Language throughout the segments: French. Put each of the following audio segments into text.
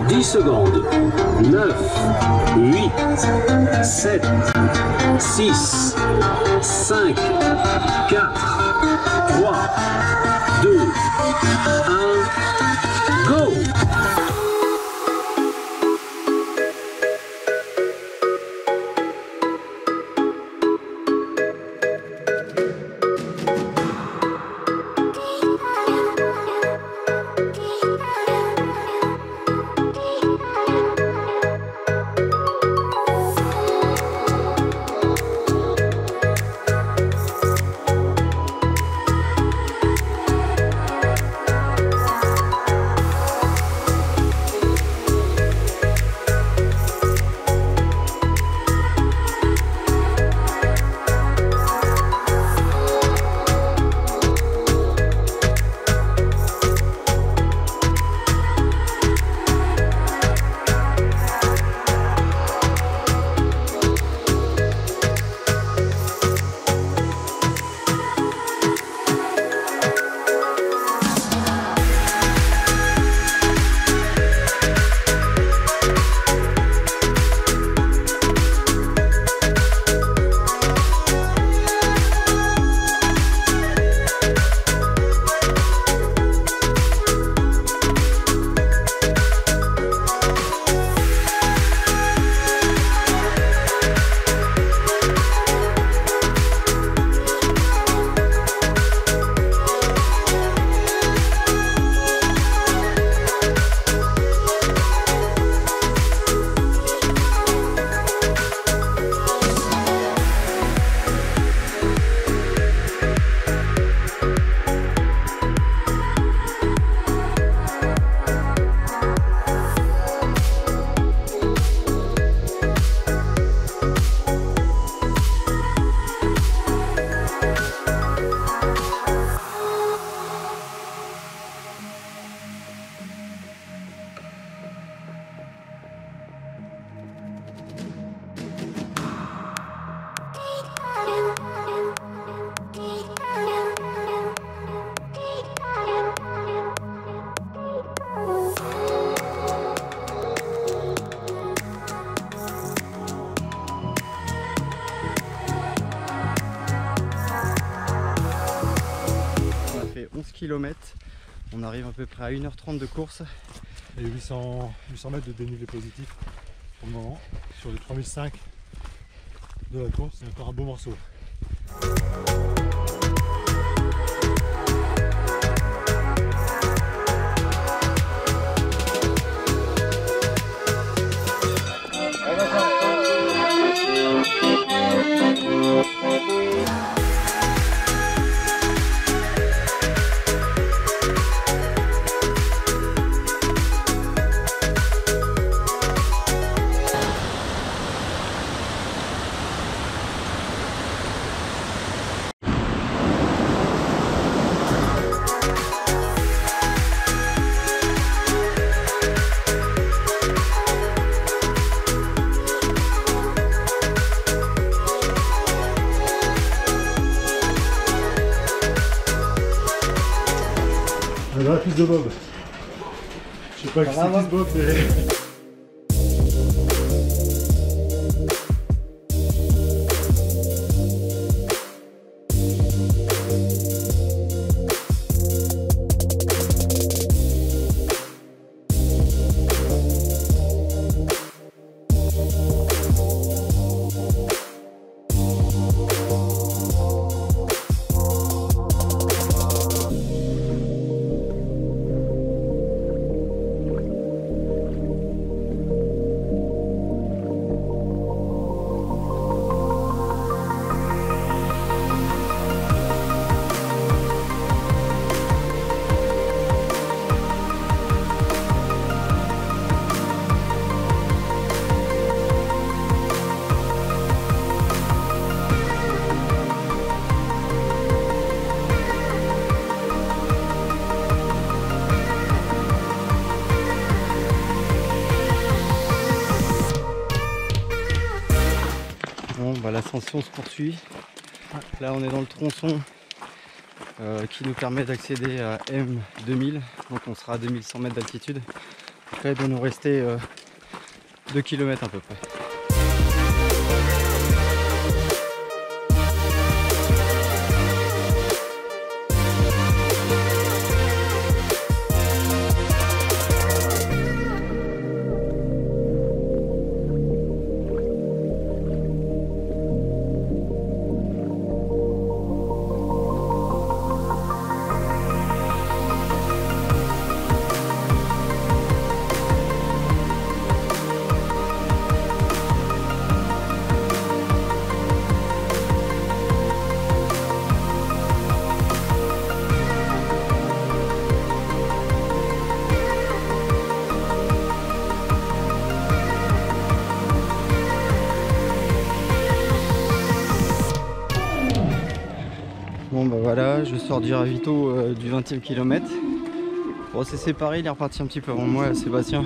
10 secondes. 9, 8, 7, 6, 5, 4, 3, 2, 1, go! fait 11 km, on arrive à peu près à 1h30 de course. Et 800 mètres de dénivelé positif pour le moment. Sur les 3005 de la course, c'est encore un beau morceau. Dans la piste de Bob. Je sais pas qui c'est qui Bob, mais... Bon, bah, l'ascension se poursuit. Là on est dans le tronçon qui nous permet d'accéder à M2000, donc on sera à 2100 mètres d'altitude. Donc là il doit nous rester 2 km à peu près. Bon bah voilà, je sors du ravito du 20e kilomètre. Bon c'est séparé, il est reparti un petit peu avant moi, Sébastien.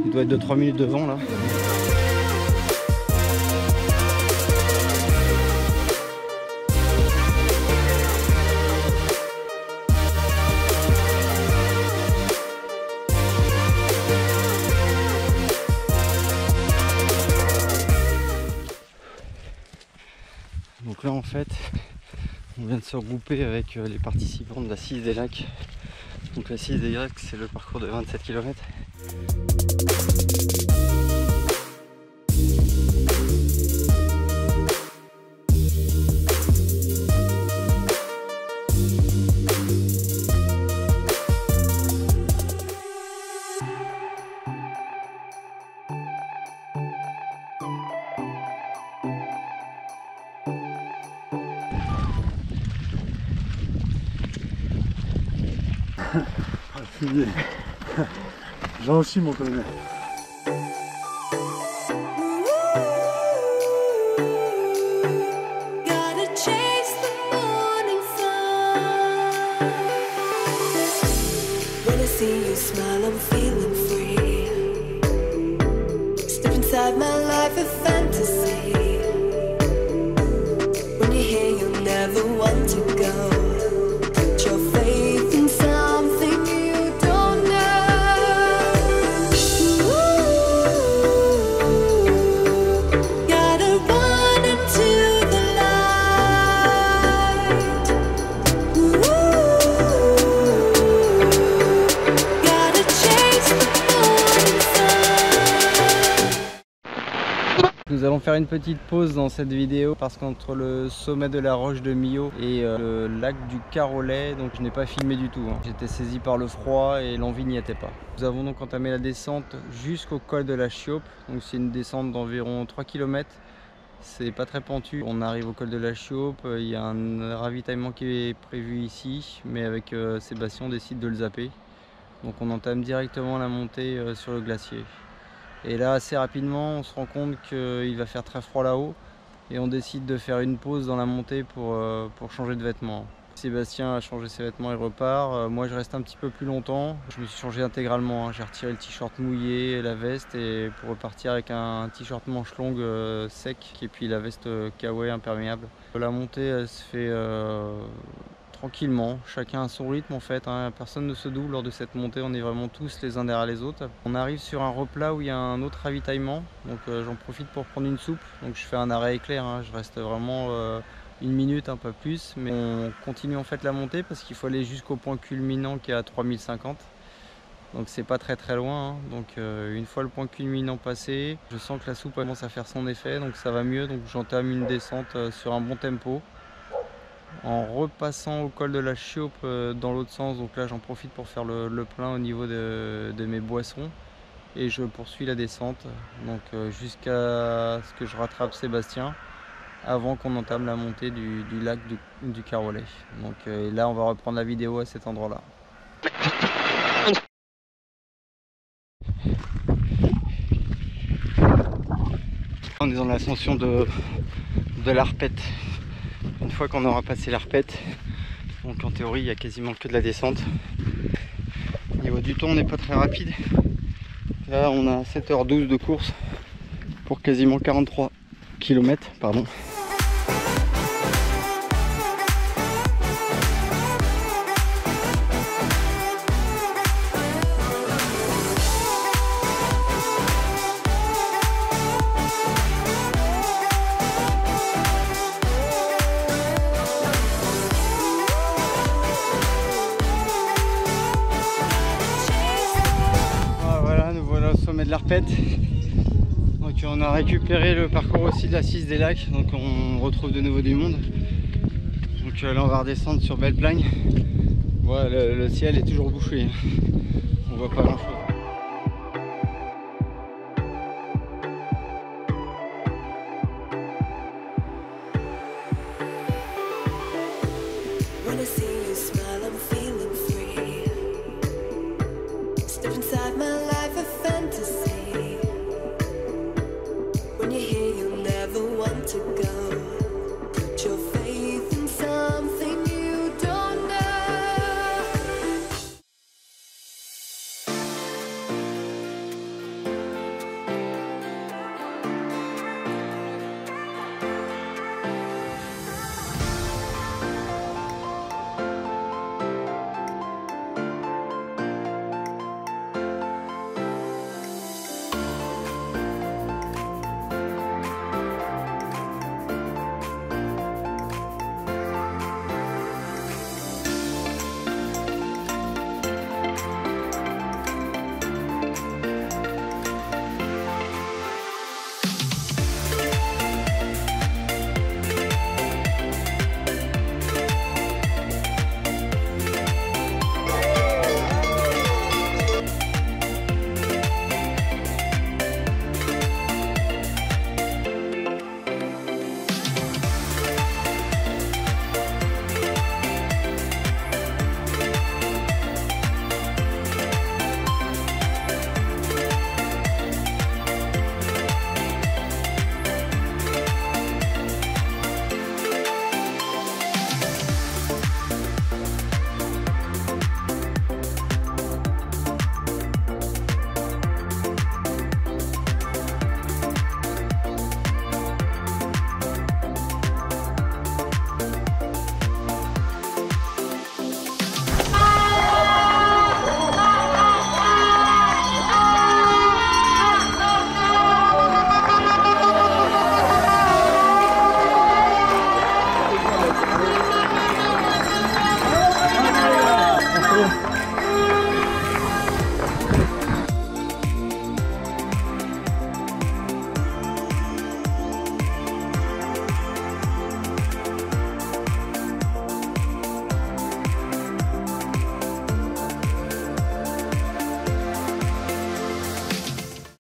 Il doit être de 3 minutes devant là. Donc là en fait, on vient de se regrouper avec les participants de la Cise des Lacs. Donc la Cise des Lacs, c'est le parcours de 27 km. Jean aussi, mon colonel. See you smile, I'm feeling free. Step inside my life, a fantasy. When you're here, you'll never want to go. Put your faith in something you don't know. Ooh, gotta run into the light. Ooh. Nous allons faire une petite pause dans cette vidéo parce qu'entre le sommet de la roche de Millau et le lac du Carolet, donc je n'ai pas filmé du tout. J'étais saisi par le froid et l'envie n'y était pas. Nous avons donc entamé la descente jusqu'au col de la Chiope. Donc c'est une descente d'environ 3 km. C'est pas très pentu. On arrive au col de la Chiope. Il y a un ravitaillement qui est prévu ici, mais avec Sébastien on décide de le zapper. Donc on entame directement la montée sur le glacier. Et là, assez rapidement, on se rend compte qu'il va faire très froid là-haut et on décide de faire une pause dans la montée pour changer de vêtements. Sébastien a changé ses vêtements et repart. Moi, je reste un petit peu plus longtemps. Je me suis changé intégralement. J'ai retiré le t-shirt mouillé, la veste et pour repartir avec un t-shirt manche longue sec et puis la veste kawaii imperméable. La montée, elle se fait tranquillement, chacun à son rythme en fait, personne ne se double lors de cette montée, on est vraiment tous les uns derrière les autres. On arrive sur un replat où il y a un autre ravitaillement, donc j'en profite pour prendre une soupe, donc je fais un arrêt éclair, je reste vraiment une minute, un peu plus, mais on continue en fait la montée parce qu'il faut aller jusqu'au point culminant qui est à 3050. Donc c'est pas très loin, donc une fois le point culminant passé, je sens que la soupe commence à faire son effet, donc ça va mieux, donc j'entame une descente sur un bon tempo. En repassant au col de la Chiope dans l'autre sens, donc là j'en profite pour faire le plein au niveau de mes boissons et je poursuis la descente donc jusqu'à ce que je rattrape Sébastien avant qu'on entame la montée du lac du Carolet. Donc là on va reprendre la vidéo à cet endroit là. On est dans l'ascension de l'Arpette. Une fois qu'on aura passé l'Arpette, donc en théorie il n'y a quasiment que de la descente. Au niveau du temps on n'est pas très rapide. Là on a 7h12 de course pour quasiment 43 km, pardon. de la repète. Donc on a récupéré le parcours aussi de la 6 des lacs, donc on retrouve de nouveau du monde. Donc là on va redescendre sur Belle Plagne. Voilà, le ciel est toujours bouché, on voit pas grand chose.